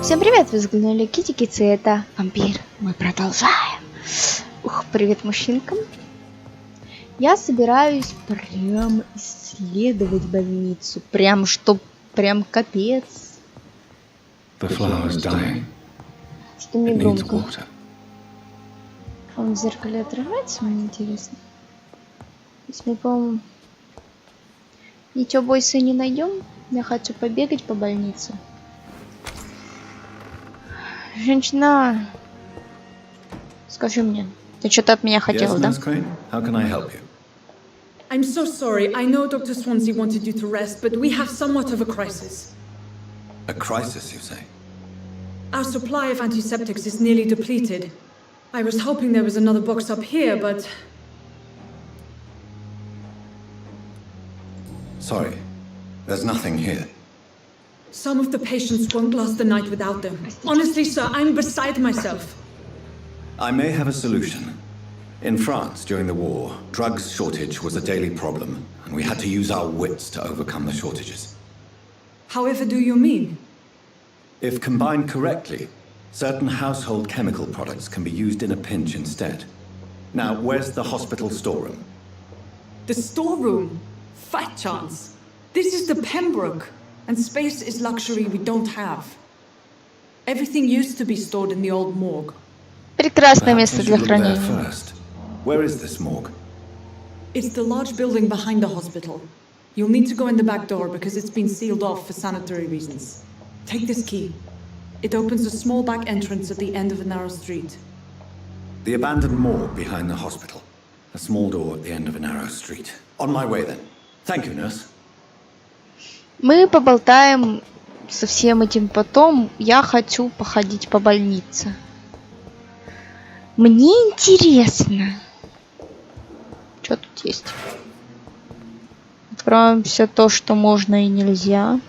Всем привет, вы взглянули Китти, это Вампир. Мы продолжаем. Ух, привет мужчинкам. Я собираюсь прям исследовать больницу. Прям капец. Что мне громко. Он в зеркале отрывается, мне интересно. Если мы, по-моему, ничего больше не найдем, я хочу побегать по больнице. Женщина, скажи мне, ты что-то от меня хотела, да? I'm so sorry. I know Dr. Swansea wanted you to rest, but we have somewhat of a crisis. A crisis, you say? Our supply of antiseptics is nearly depleted. I was hoping there was another box up here, but... Sorry, there's nothing here. Some of the patients won't last the night without them. Honestly, sir, I'm beside myself. I may have a solution. In France, during the war, drugs shortage was a daily problem, and we had to use our wits to overcome the shortages. However do you mean? If combined correctly, certain household chemical products can be used in a pinch instead. Now, where's the hospital storeroom? The storeroom? Fat chance. This is the Pembroke, and space is luxury we don't have. Everything used to be stored in the old morgue. Прекрасное место для хранения. Where is this morgue? It's the large building behind the hospital. You'll need to go in the back door because it's been sealed off for sanitary reasons. Take this key. It opens a small back entrance at the end of a narrow street. The abandoned morgue behind the hospital. A small door at the end of a narrow street. On my way then. Thank you, nurse. Мы поболтаем со всем этим потом. Я хочу походить по больнице. Мне интересно. Что тут есть? Откроем все то, что можно и нельзя.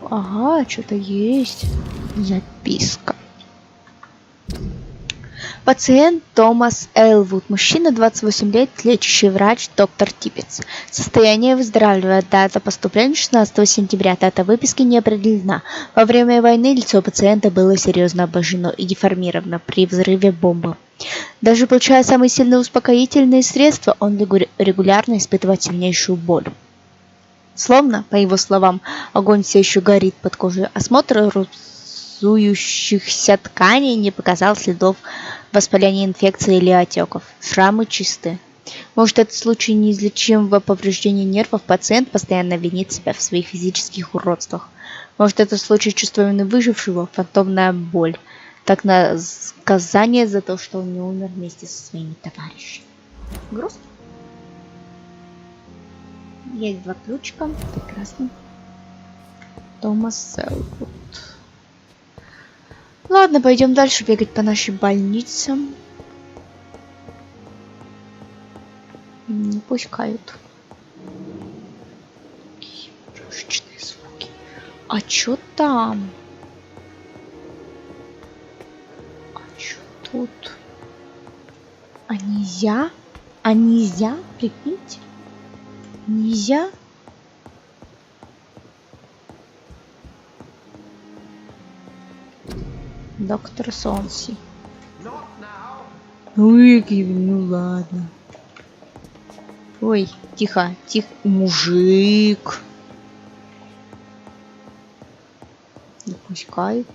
Ага, что-то есть. Записка. Пациент Томас Элвуд, мужчина 28 лет, лечащий врач доктор Типпетс. Состояние выздоравливает. Дата поступления 16 сентября. Дата выписки не определена. Во время войны лицо пациента было серьезно обожжено и деформировано при взрыве бомбы. Даже получая самые сильные успокоительные средства, он регулярно испытывает сильнейшую боль. Словно, по его словам, огонь все еще горит под кожей. Осмотр разующихся тканей не показал следов воспаления, инфекции или отеков. Шрамы чисты. Может, это случай неизлечимого повреждения нервов, пациент постоянно винит себя в своих физических уродствах. Может, это случай чувства вины выжившего, фантомная боль. Так наказание за то, что он не умер вместе со своими товарищами. Грустно. Есть два ключика. Прекрасно. Томас Элвуд. Ладно, пойдем дальше бегать по нашей больнице. Не пускают. Игрушечные звуки. А чё там? А чё тут? А нельзя? А нельзя? Прикиньте. Нельзя? Доктор Сонси. Ой, ну ладно. Ой, тихо, тихо. Мужик. Не пускают.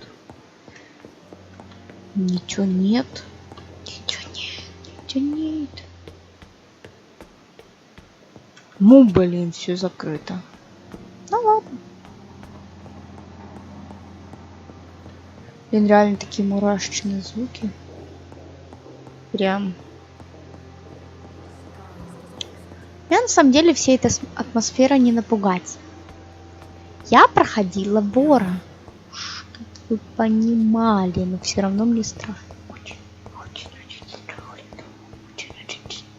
Ничего нет. Ничего нет. Ничего нет. Ну, блин, все закрыто. Ну ладно. Блин, реально такие мурашечные звуки. Прям. Меня на самом деле вся эта атмосфера не напугать. Я проходила Бора. Чтобы вы понимали, но все равно мне страшно. Очень страшно.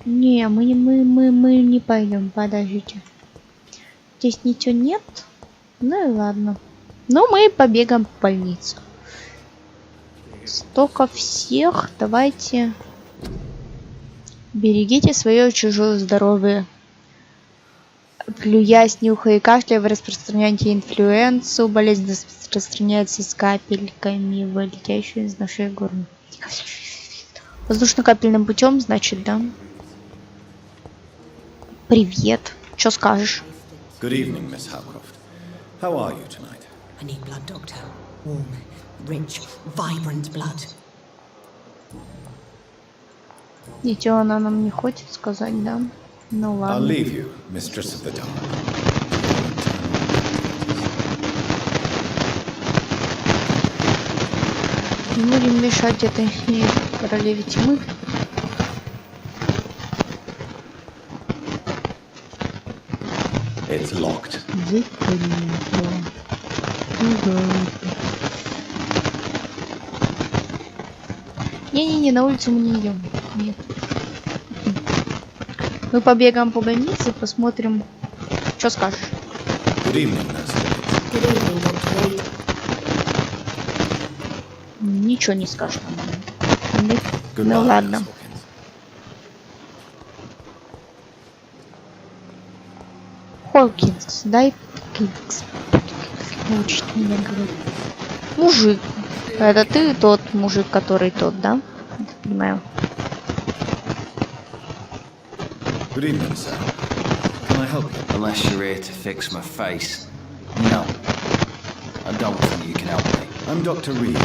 Не, мы не пойдем, подождите. Здесь ничего нет. Ну и ладно. Но мы побегаем в больницу. Столько всех. Давайте. Берегите свое чужое здоровье. плюясь, нюхая и кашляя, вы распространяете инфлюенцию. Болезнь распространяется с капельками, вылетающими из нашей горла. Воздушно-капельным путем, значит, да? Привет. Что скажешь? Good evening, Miss Howcroft. How are you tonight? I need blood, Doctor. Warm, rich, vibrant blood. Ничего она нам не хочет сказать, да? Ну I'll ладно. leave you, Mistress of the Dark. Не будем мешать этой королеве тьмы. It's locked. Не-не-не, на улицу мы не идем. Нет. Мы побегаем по больнице, посмотрим. Что скажешь? Good evening, Nurse. Good evening, Dr. Reed. Ничего не скажешь. Нет? Goodbye, Ну ладно. Miss Hawkins. Хокинс, дай Кингс. Учит меня говорить. Мужик. Это ты тот мужик, который тот, да? Я так понимаю. Good evening, sir. Can I help you? Unless you're here to fix my face. No. I don't think you can help me. I'm Dr. Reed.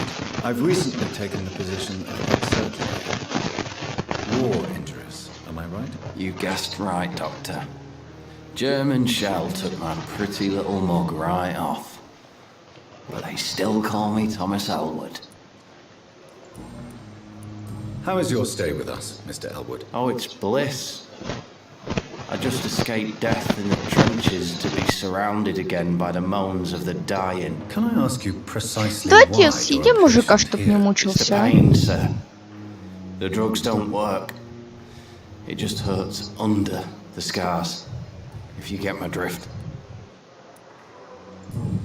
I've recently taken the position of head surgeon. War injuries, am I right? You guessed right, Doctor. German shell took my pretty little mug right off. But they still call me Thomas Elwood. How is your stay with us, Mr. Elwood? Oh, it's bliss. I just escaped death in the trenches to be surrounded again by the moans of the dying. Can I ask you precisely Давайте why съедим you're мужика, imprisoned чтоб не here? It's the мучился. pain, sir. The drugs don't work. It just hurts under the scars. If you get my drift.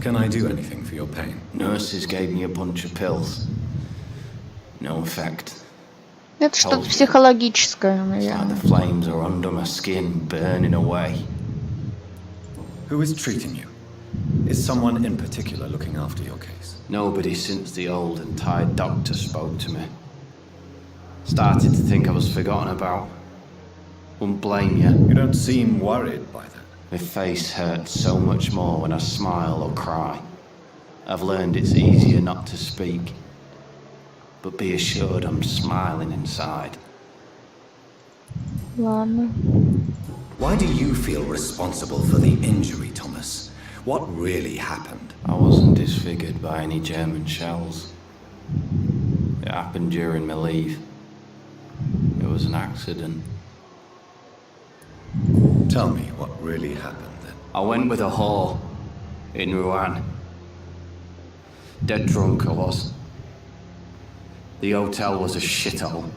Can I do anything for your pain? Nurses gave me a bunch of pills. No effect. Это что-то психологическое, It's like наверное. the flames are under my skin, burning away. Who is treating you? Is someone in particular looking after your case? Nobody since the old and tired doctor spoke to me. Started to think I was forgotten about. Wouldn't blame you. You don't seem worried by that. My face hurts so much more when I smile or cry. I've learned it's easier not to speak. But be assured I'm smiling inside. Ладно. Why do you feel responsible for the injury, Thomas? What really happened? I wasn't disfigured by any German shells. It happened during my leave. It was an accident. Tell me what really happened then. I went with a whore in Rouen. Dead drunk I was. The hotel was a shithole.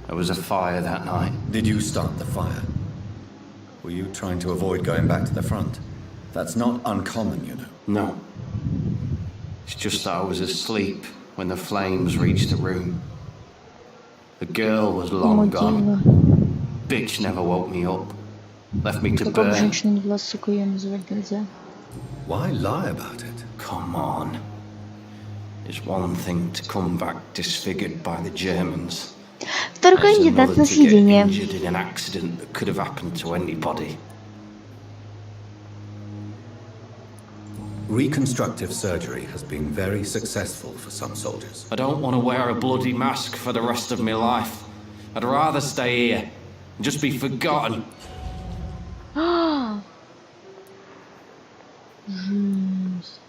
There was a fire that night. Did you start the fire? Were you trying to avoid going back to the front? That's not uncommon, you know. No. It's just that I was asleep when the flames reached the room. The girl was long gone. Bitch never woke me up. Left me to Такого burn. женщину не была, сука, ее называть нельзя. Why lie about it? Come on. It's one thing to come back disfigured by the Germans. Второй It's кандидат another на to get съедение. injured in an accident that could have happened to anybody. Reconstructive surgery has been very successful for some soldiers. I don't want to wear a bloody mask for the rest of my life. I'd rather stay here and just be forgotten. Жесть.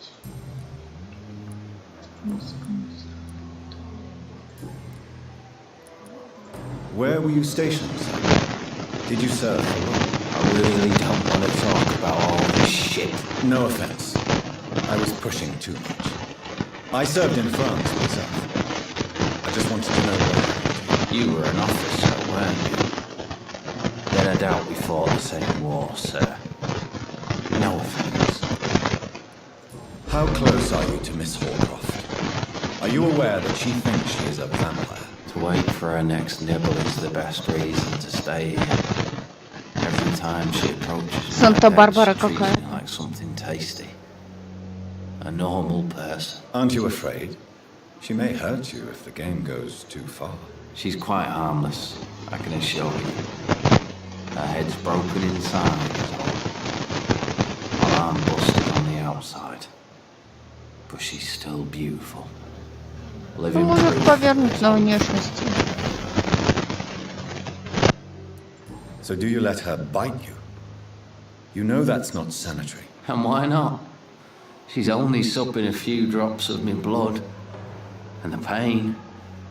Where were you stationed, sir? Did you serve for long? I really don't want to talk about all this shit. No offense. I was pushing too much. I served in France myself. I just wanted to know where. You were an officer, weren't you? Then I doubt we fought the same war, sir. No offense. How close are you to Miss Hawcroft? Are you aware that she thinks she is a vampire? To wait for her next nibble is the best reason to stay here. Every time she approaches me, Санта-Барбара she treats me какая-то. like something tasty. A normal person. Aren't you afraid? She may hurt you if the game goes too far. She's quite harmless, I can assure you. Her head's broken inside, while I'm busted on the outside. But she's still beautiful. Ну, Living может proof. повернуть на внешности. So do you let her bite you? You know that's not sanitary. And why not? She's only supping a few drops of me blood. And the pain,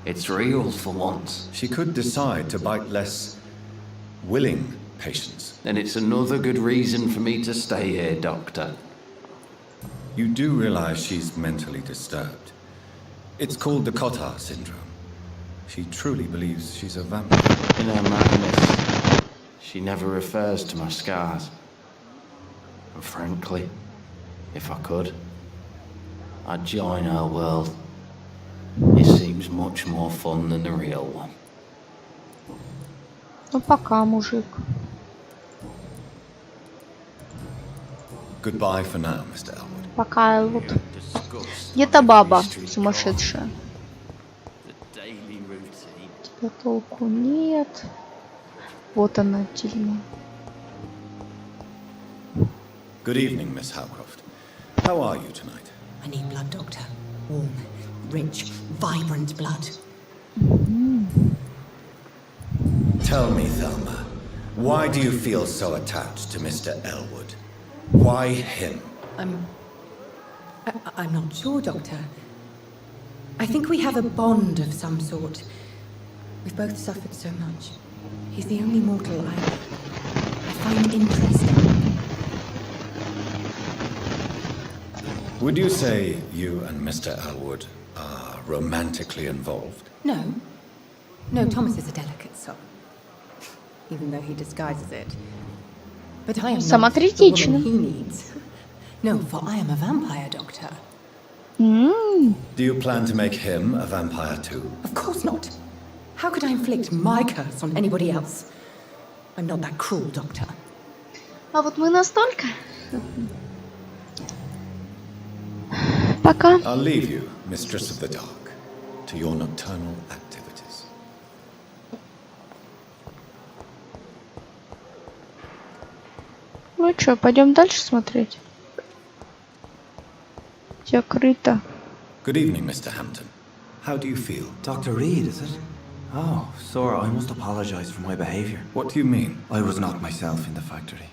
it's real for once. She could decide to bite less willing patients. Then it's another good reason for me to stay here, Doctor. You do realize she's mentally disturbed. It's called the Cotard syndrome. She truly believes she's a vampire. In her madness, she never refers to my scars. And frankly, if I could, I'd join her world. It seems much more fun than the real one. Ну пока, мужик. Goodbye for now, Mr. Elwood. Пока, Элвуд. Disgust Где-то баба сумасшедшая. the daily routine. Тебя толку нет. Вот она, тюрьма. Good evening, Miss Howcroft. How are you tonight? I need blood, Doctor. Warm, rich, vibrant blood. Tell me, Thelma, why do you feel so attached to Mr. Elwood? Why him? I'm not sure, Doctor. I think we have a bond of some sort. We've both suffered so much. He's the only mortal I find interesting. Would you say you and Mr. Elwood are romantically involved? No. No, Thomas is a delicate soul. Even though he disguises it. But I am not the Самокритично. woman he needs. No, for I am a vampire, Doctor. Do you plan to make him a vampire too? Of course not. How could I inflict my curse on anybody else? I'm not that cruel, Doctor. А вот мы настолько. Пока. I'll leave you, Mistress of the Dark, to your nocturnal activities. Ну что, пойдем дальше смотреть? Закрыто. Good evening, Mr. Hampton. How do you feel? Dr. Reed, is it? Oh, sir, I must apologize for my behavior. What do you mean? I was not myself in the factory.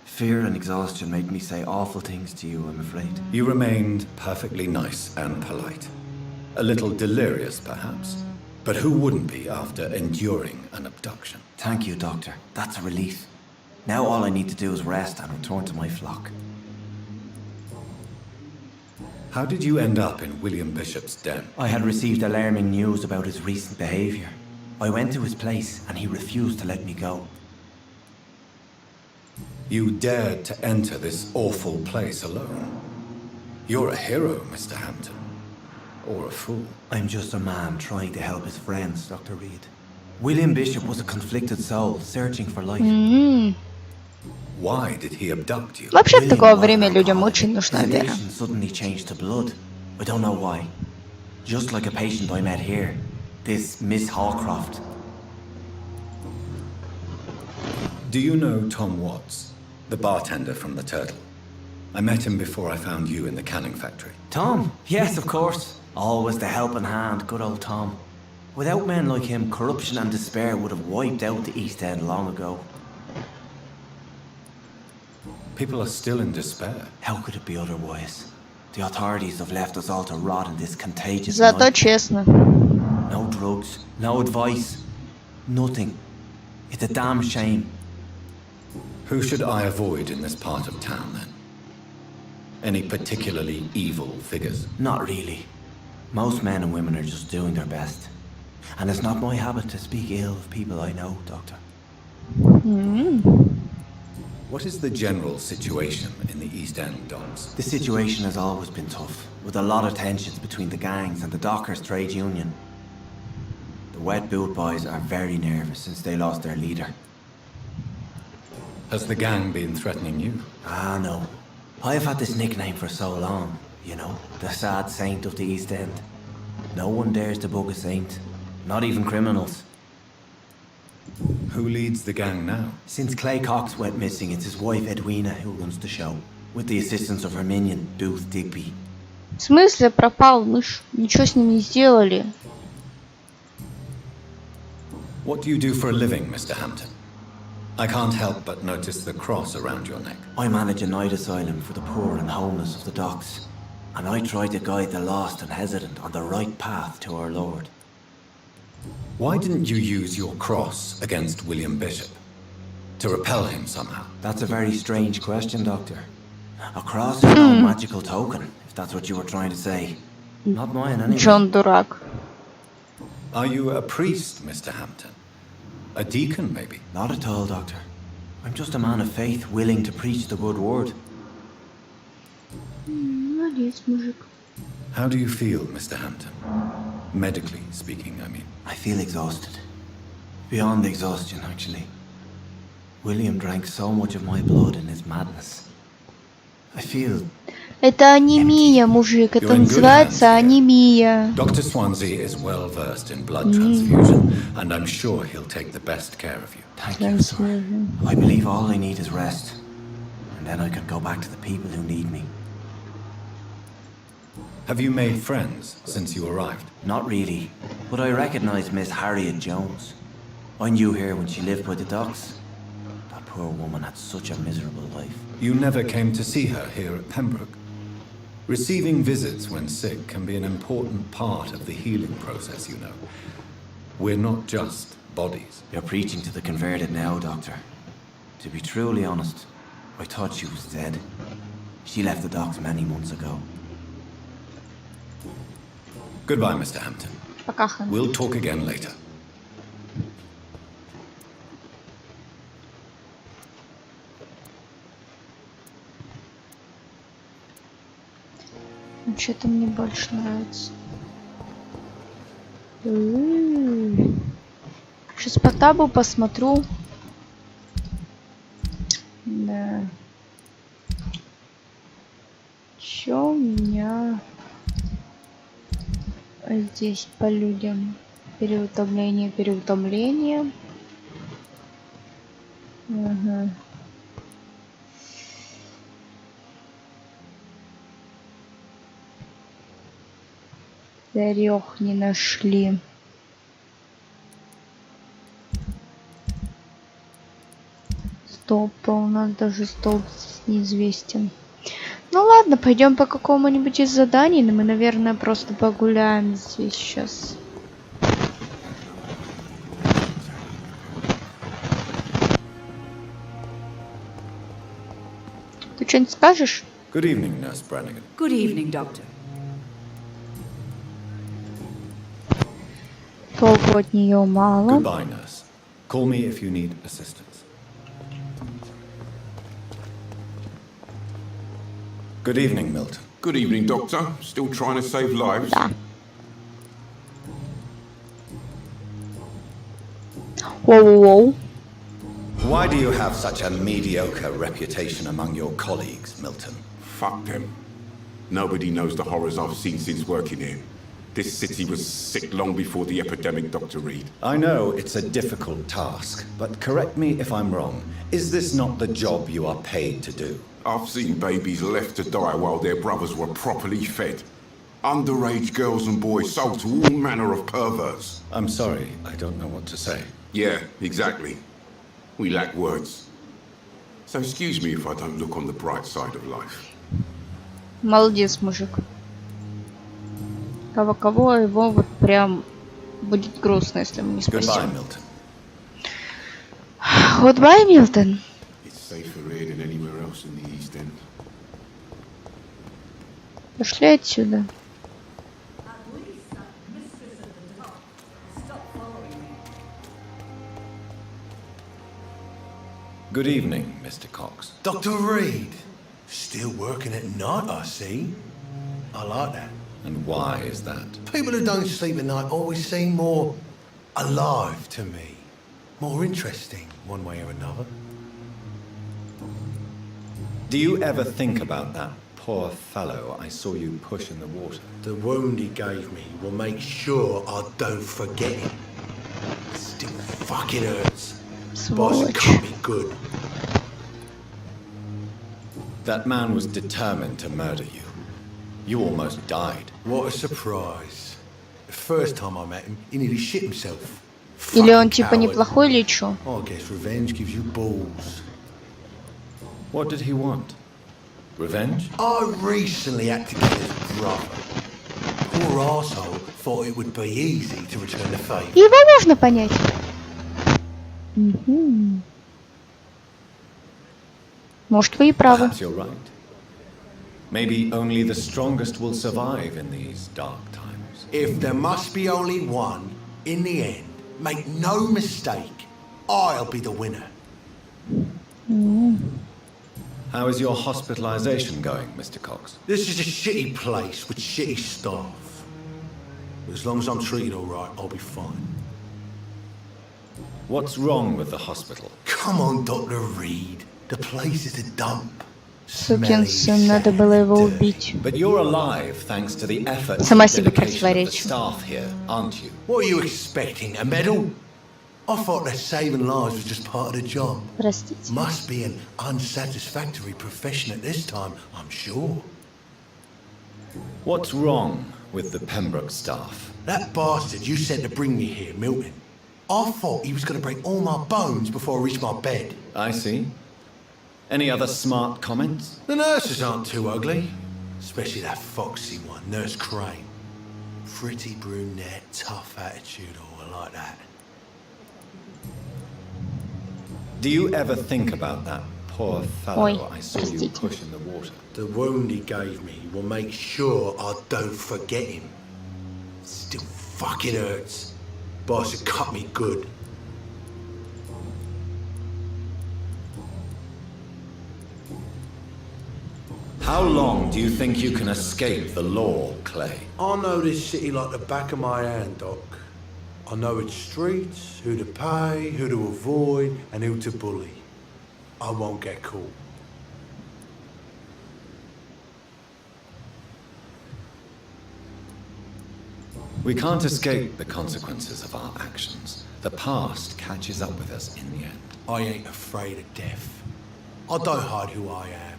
Fear and exhaustion made me say awful things to you, I'm afraid. You remained perfectly nice and polite. A little delirious, perhaps. But who wouldn't be after enduring an abduction? Thank you, Doctor. That's a relief. Now all I need to do is rest and return to my flock. How did you end up in William Bishop's den? I had received alarming news about his recent behavior. I went to his place and he refused to let me go. You dared to enter this awful place alone. You're a hero, Mr. Hampton. Or a fool. I'm just a man trying to help his friends, Dr. Reed. William Bishop was a conflicted soul searching for life. Why did he abduct you? Вообще в William такое was время an людям alcoholic. очень нужна His вера. addiction suddenly changed to blood. I don't know why. Just like a patient I met here. This Miss Hallcroft. Do you know Tom Watts, the bartender from the Turtle? I met him before I found you in the canning factory. Tom? Yes, of course. Always the helping hand, good old Tom. Without men like him, corruption and despair would have wiped out the East End long ago. People are still in despair. How could it be otherwise? The authorities have left us all to rot in this contagious Зато night. честно. No drugs, no advice, nothing. It's a damn shame. Who should I avoid in this part of town, then? Any particularly evil figures? Not really. Most men and women are just doing their best. And it's not my habit to speak ill of people I know, Doctor. What is the general situation in the East End docks? The situation has always been tough, with a lot of tensions between the gangs and the Dockers Trade Union. The Wet Boot Boys are very nervous since they lost their leader. Has the gang been threatening you? Ah, no. I've had this nickname for so long, you know, the sad saint of the East End. No one dares to bug a saint, not even criminals. Who leads the gang now? Since Clay Cox went missing, it's his wife Edwina who runs the show, with the assistance of her minion, Booth Digby. В смысле пропал? Мы ж ничего с ним не сделали. What do you do for a living, Mr. Hampton? I can't help but notice the cross around your neck. I manage a night asylum for the poor and homeless of the docks, and I try to guide the lost and hesitant on the right path to our Lord. Why didn't you use your cross against William Bishop? To repel him somehow? That's a very strange question, Doctor. A cross is no magical token, if that's what you were trying to say. Not mine, anyway. Джон дурак. Are you a priest, Mr. Hampton? A deacon, maybe? Not at all, Doctor. I'm just a man of faith, willing to preach the good word. Молодец, мужик. How do you feel, Mr. Hampton? Medically speaking, I mean. I feel exhausted. Beyond exhaustion, actually. William drank so much of my blood in his madness. I feel... Это анемия, мужик. Это называется анемия. Dr. Swansea is well versed in blood transfusion, and I'm sure he'll take the best care of you. Thank you, sir. I believe all I need is rest. And then I can go back to the people who need me. Have you made friends since you arrived? Not really, but I recognize Miss Harriet Jones. I knew her when she lived by the docks. That poor woman had such a miserable life. You never came to see her here at Pembroke? Receiving visits when sick can be an important part of the healing process, you know. We're not just bodies. You're preaching to the converted now, Doctor. To be truly honest, I thought she was dead. She left the docks many months ago. Goodbye, Mr. Hampton. Пока, Хэн. We'll talk again later. Что-то мне больше нравится. Сейчас по табу посмотрю. Да. Чё у меня здесь по людям? Переутомление. Ага. Трех не нашли. Столб-то у нас даже столб здесь неизвестен. Ну ладно, пойдем по какому-нибудь из заданий, но мы, наверное, просто погуляем здесь сейчас. Ты что-нибудь скажешь? Good evening, Nurse Brannigan. Good evening, Doctor. Толку от нее мало. Goodbye, nurse. Call me if you need assistance. Good evening, Milton. Good evening, Doctor. Still trying to save lives? Да. Воу-воу-воу. Why do you have such a mediocre reputation among your colleagues, Milton? Fuck them. Nobody knows the horrors I've seen since working here. This city was sick long before the epidemic, Dr. Reed. I know it's a difficult task, but correct me if I'm wrong. Is this not the job you are paid to do? I've seen babies left to die while their brothers were properly fed. Underage girls and boys sold to all manner of perverts. I'm sorry, I don't know what to say. Yeah, exactly. We lack words. So excuse me if I don't look on the bright side of life. Молодец, мужик. Кого его вот прям будет грустно, если мы не спросим. Goodbye, Milton. Goodbye, Milton. It's safer here than anywhere else in the East End. Пошли отсюда. Good evening, Mr. Cox. Dr. Reed. Still working at night, I see. I like that. And why is that? People who don't sleep at night always seem more alive to me. More interesting, one way or another. Do you ever think about that poor fellow I saw you push in the water? The wound he gave me will make sure I don't forget him. It still fucking hurts. Boss cut me good. That man was determined to murder you. You almost died. What a surprise. The first time I met him, he nearly shit himself. Или он типа неплохой или чё? I guess revenge gives you balls. What did he want? Revenge? I recently had to kill his brother. Poor arsehole thought it would be easy to return the favour. Его можно понять. Угу. Может, вы и правы. Perhaps you're right. Maybe only the strongest will survive in these dark times. If there must be only one, in the end, make no mistake, I'll be the winner. How is your hospitalization going, Mr. Cox? This is a shitty place with shitty staff. But as long as I'm treated all right, I'll be fine. What's wrong with the hospital? Come on, Dr. Reed. The place is a dump. Сукин сын, надо было его убить. But you're alive thanks to the effort Сама and себе dedication of the противоречу. staff here, aren't you? What are you expecting, a medal? I thought that saving lives was just part of the job. Простите. Must be an unsatisfactory profession at this time, I'm sure. What's wrong with the Pembroke staff? That bastard you sent to bring me here, Milton. I thought he was going to break all my bones before I reached my bed. I see. Any other smart comments? The nurses aren't too ugly. Especially that foxy one, Nurse Crane. Pretty brunette, tough attitude, all like that. Do you ever think about that poor fellow Ой, I saw you простите. push in the water? The wound he gave me will make sure I don't forget him. Still fucking hurts. Boss had cut me good. How long do you think you can escape the law, Clay? I know this city like the back of my hand, Doc. I know its streets, who to pay, who to avoid, and who to bully. I won't get caught. We can't escape the consequences of our actions. The past catches up with us in the end. I ain't afraid of death. I don't hide who I am.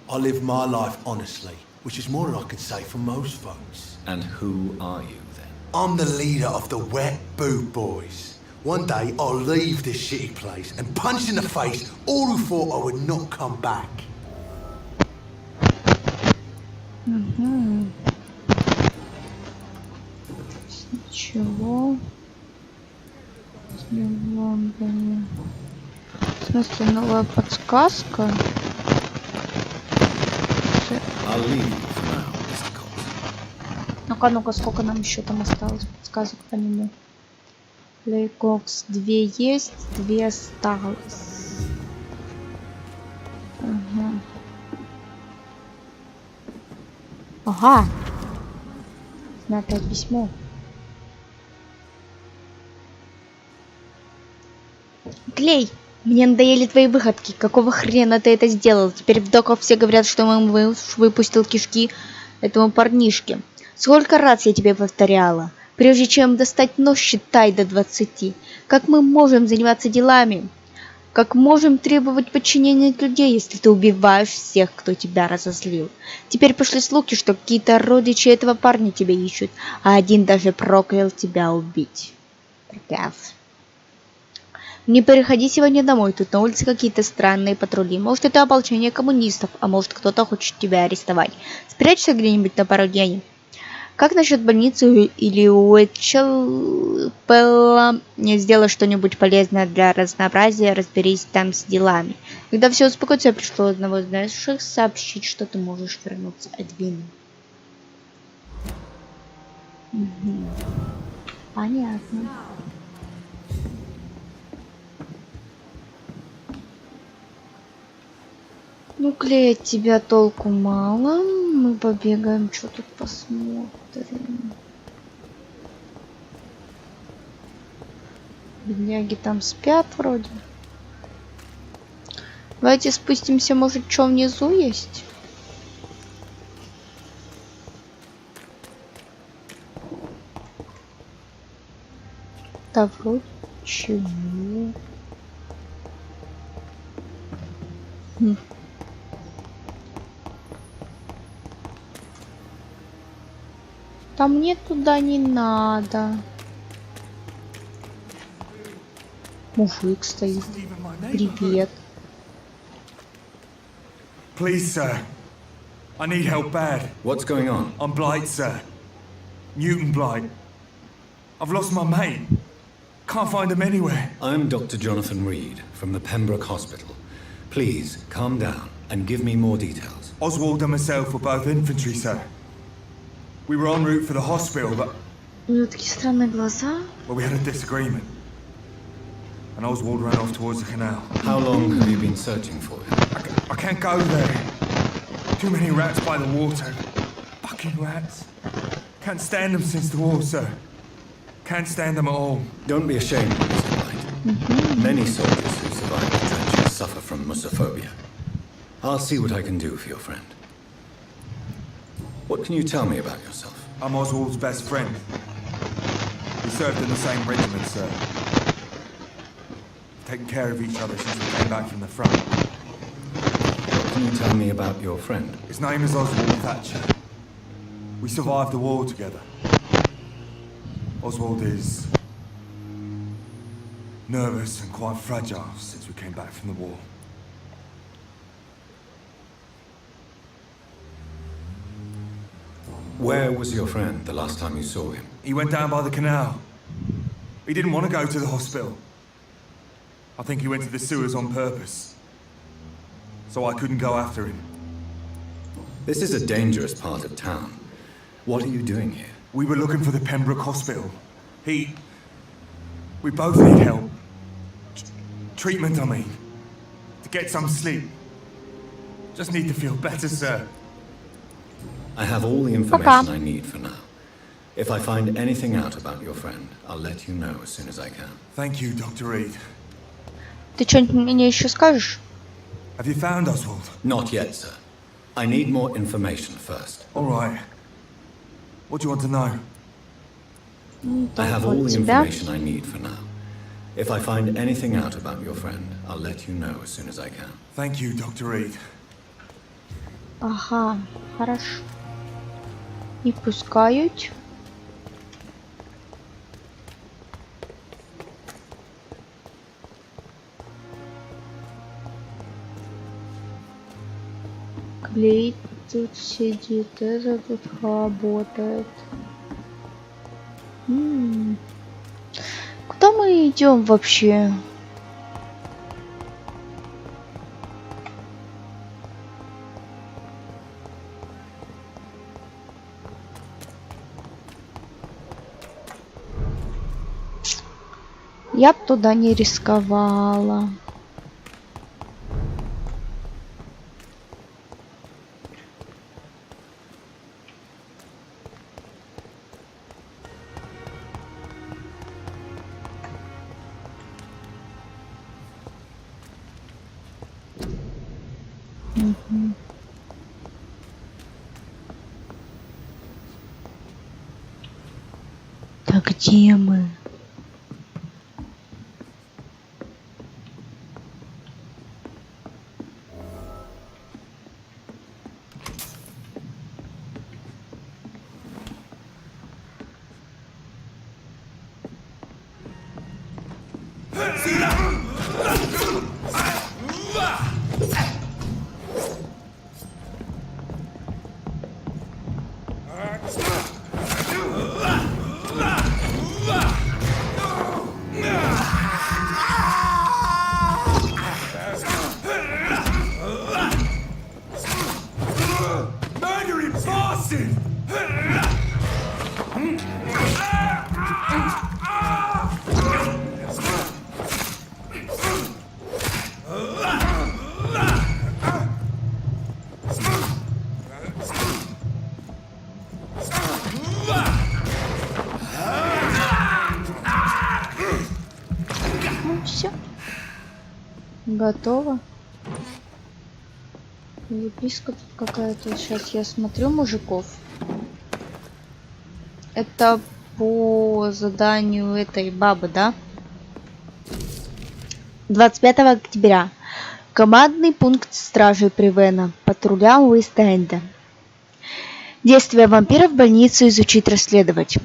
I live my life honestly, which is more than I can say for most folks. And who are you then? I'm the leader of the Wet Boot Boys. One day I'll leave this shitty place and punch in the face all who thought I would not come back. Ничего. В Лондоне. В смысле, новая подсказка? I'll leave you for now, Mr. Cox. Ну-ка, ну-ка, сколько нам еще там осталось подсказок по нему? Плейкокс 2 есть, 2 осталось. Ага. Ага. Снятое письмо. Клей, мне надоели твои выходки. Какого хрена ты это сделал? Теперь в доках все говорят, что он выпустил кишки этому парнишке. Сколько раз я тебе повторяла? Прежде чем достать нож, считай до 20. Как мы можем заниматься делами? Как можем требовать подчинения от людей, если ты убиваешь всех, кто тебя разозлил? Теперь пошли слухи, что какие-то родичи этого парня тебя ищут, а один даже проклял тебя убить. Приказ. Не переходи сегодня домой, тут на улице какие-то странные патрули. Может, это ополчение коммунистов, а может, кто-то хочет тебя арестовать. Спрячься где-нибудь на пару дней. Как насчет больницы или Уэтчелпелла? Не сделай что-нибудь полезное для разнообразия, разберись там с делами. Когда все успокоится, я пришло одного из наших сообщить, что ты можешь вернуться от вины. Угу. Понятно. Ну, Клей, от тебя толку мало. Мы побегаем, что тут посмотрим. Бедняги там спят вроде. Давайте спустимся, может, что внизу есть? Да вроде чего. Да мне туда не надо. Мужик стоит. Привет. Please, sir. I need help bad. What's going on? I'm Blight, sir. Newton Blight. I've lost my mate. Can't find him anywhere. I'm Dr. Jonathan Reed from the Pembroke Hospital. Please, calm down and give me more details. Oswald and myself were both infantry, sir. We were en route for the hospital, but... У него такие странные глаза. Well, we had a disagreement. And Oswald ran off towards the canal. How long have you been searching for him? I can't go there. Too many rats by the water. Fucking rats. Can't stand them since the war, sir. Can't stand them at all. Don't be ashamed, Mr. Blight. Many soldiers who survive the trenches suffer from musophobia. I'll see what I can do for your friend. What can you tell me about yourself? I'm Oswald's best friend. We served in the same regiment, sir. Taken care of each other since we came back from the front. What can you tell me about your friend? His name is Oswald Thatcher. We survived the war together. Oswald is nervous and quite fragile since we came back from the war. Where was your friend the last time you saw him? He went down by the canal. He didn't want to go to the hospital. I think he went to the sewers on purpose. So I couldn't go after him. This is a dangerous part of town. What are you doing here? We were looking for the Pembroke Hospital. We both need help. Treatment, I mean. To get some sleep. Just need to feel better, sir. I have all the information I need for now. If I find anything out about your friend, I'll let you know as soon as I can. Thank you, Dr. Reed. Ты что-нибудь мне еще скажешь? Have you found Oswald? Not yet, sir. I need more information first. All right. What do you want to know? I have all the information I need for now. If I find anything out about your friend, I'll let you know as soon as I can. Thank you, Dr. Reed. Ага, хорошо. Не пускают. Клей тут сидит, это тут работает. Куда мы идем вообще? Я б туда не рисковала. Так где мы? Ну все. Готово. Записка тут какая-то. Сейчас я смотрю мужиков. Это по заданию этой бабы, да? 25 октября. Командный пункт стражи Привена. Патруля Уэст-Энда. Действия вампиров в больницу изучить, расследовать.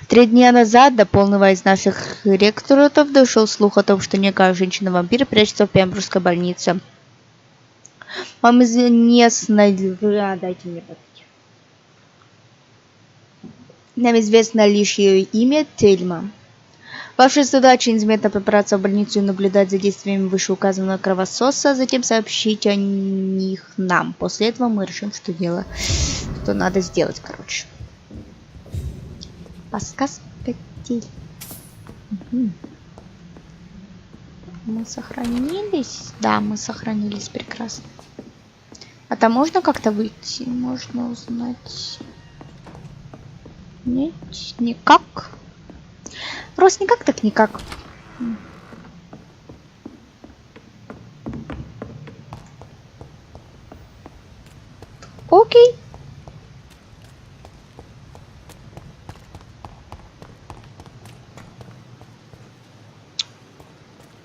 3 дня назад до полного из наших рекрутов дошел слух о том, что некая женщина-вампир прячется в Пембрукской больнице. Вам известно... Дайте мне подойти. Нам известно лишь ее имя Тельма. Ваша задача незаметно пробраться в больницу и наблюдать за действиями вышеуказанного кровососа, затем сообщить о них нам. После этого мы решим, что надо сделать, короче. Подсказка. Угу. Мы сохранились? Да, мы сохранились прекрасно. А там можно как-то выйти? Можно узнать... Нет, никак. Просто никак, так никак. Окей.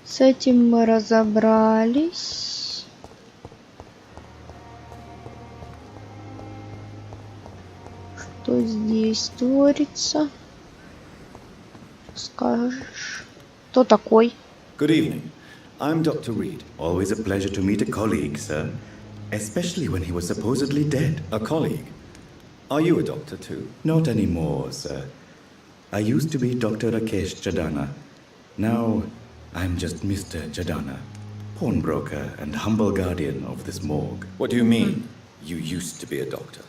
С этим мы разобрались. Что здесь творится? Скажешь. Кто такой? Good evening. I'm Dr. Reed. Always a pleasure to meet a colleague, sir. Especially when he was supposedly dead. A colleague? Are you a doctor too? Not anymore, sir. I used to be Dr. Rakesh Chadana. Now, I'm just Mr. Chadana, pawnbroker and humble guardian of this morgue. What do you mean, you used to be a doctor?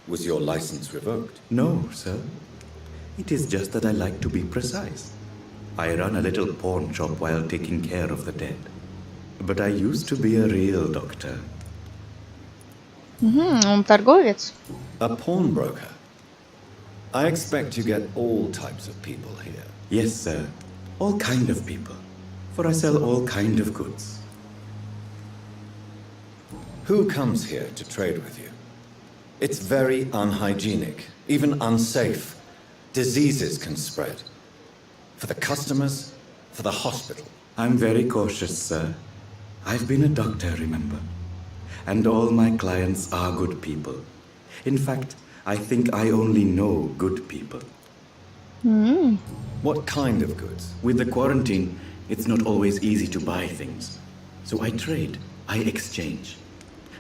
Was your license revoked? No, sir. It is just that I like to be precise. I run a little pawn shop while taking care of the dead. But I used to be a real doctor. Он торговец. A pawnbroker? I expect you get all types of people here. Yes, sir. All kind of people. For I sell all kind of goods. Who comes here to trade with you? It's very unhygienic, even unsafe. Diseases can spread. For the customers, for the hospital. I'm very cautious, sir. I've been a doctor, remember? And all my clients are good people. In fact, I think I only know good people. What kind of goods? With the quarantine, it's not always easy to buy things. So I trade, I exchange.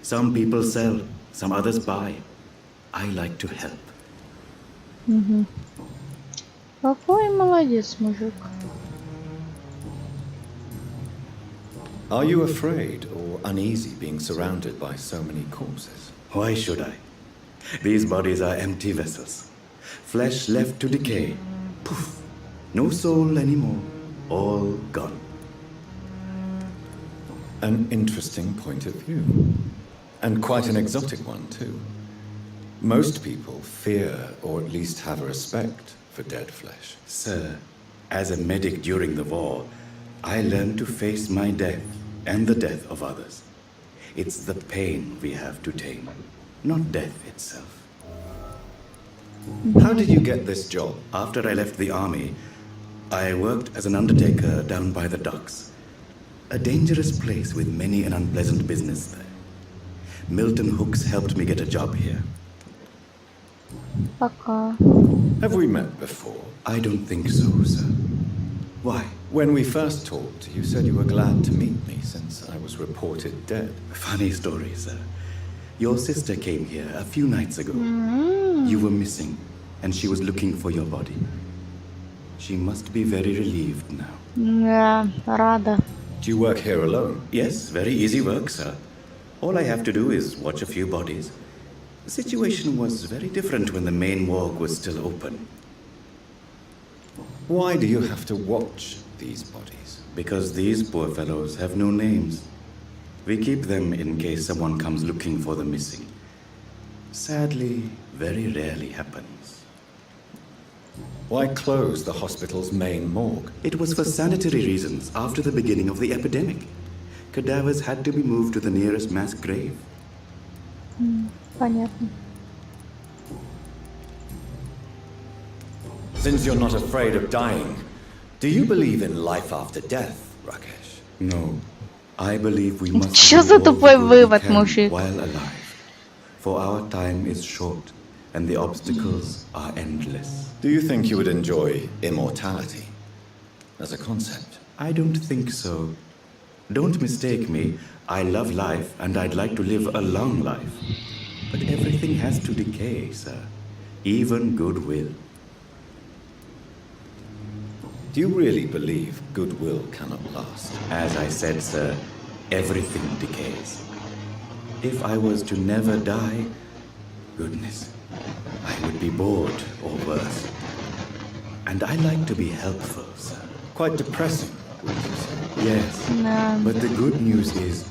Some people sell, some others buy. I like to help. Какой молодец, мужик. Are you afraid or uneasy being surrounded by so many corpses? Why should I? These bodies are empty vessels. Flesh left to decay. Poof. No soul anymore. All gone. An interesting point of view. And quite an exotic one, too. Most people fear, or at least have a respect, for dead flesh. Sir, as a medic during the war, I learned to face my death and the death of others. It's the pain we have to tame, not death itself. How did you get this job? After I left the army, I worked as an undertaker down by the docks. A dangerous place with many an unpleasant business there. Milton Hooks helped me get a job here. Пока. Have we met before? I don't think so, sir. Why? When we first talked, you said you were glad to meet me since I was reported dead. Funny story, sir. Your sister came here a few nights ago. You were missing, and she was looking for your body. She must be very relieved now. Да, рада. Do you work here alone? Yes, very easy work, sir. All I have to do is watch a few bodies. The situation was very different when the main morgue was still open. Why do you have to watch these bodies? Because these poor fellows have no names. We keep them in case someone comes looking for the missing. Sadly, very rarely happens. Why close the hospital's main morgue? It was for sanitary reasons after the beginning of the epidemic. Cadavers had to be moved to the nearest mass grave. Понятно. Since you're not afraid of dying, do you believe in life after death, Rakesh? No, I believe we must Чё do за all the тупой good we вывод, can мужик? while alive. For our time is short, and the obstacles are endless. Do you think you would enjoy immortality as a concept? I don't think so. Don't mistake me. I love life, and I'd like to live a long life. But everything has to decay, sir. Even goodwill. Do you really believe goodwill cannot last? As I said, sir, everything decays. If I was to never die, goodness, I would be bored or worse. And I like to be helpful, sir. Quite depressing, would you say? Yes, but the good news is,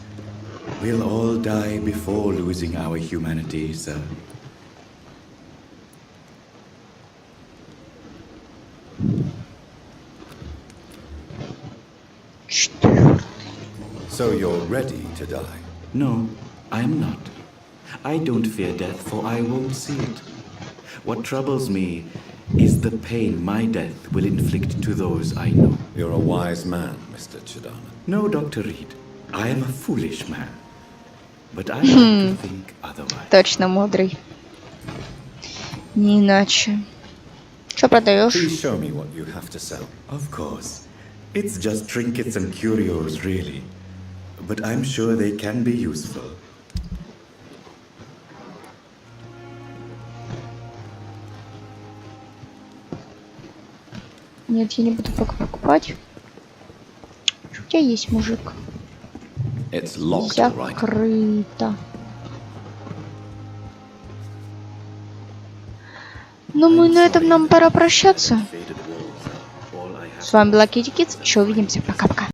we'll all die before losing our humanity, sir. So you're ready to die? No, I am not. I don't fear death, for I won't see it. What troubles me is the pain my death will inflict to those I know. You're a wise man, Mr. Chidana. No, Dr. Reed, I am a foolish man. But I like to think otherwise. Точно мудрый. Не иначе. Что продаешь? Please show me what you have to sell. Of course. It's just trinkets and curios, really. But I'm sure they can be useful. Нет, я не буду пока покупать. Что у тебя есть, мужик? It's locked, all right. Закрыто. Ну, на этом нам пора прощаться. С вами была Kitty Kids. Еще увидимся. Пока-пока.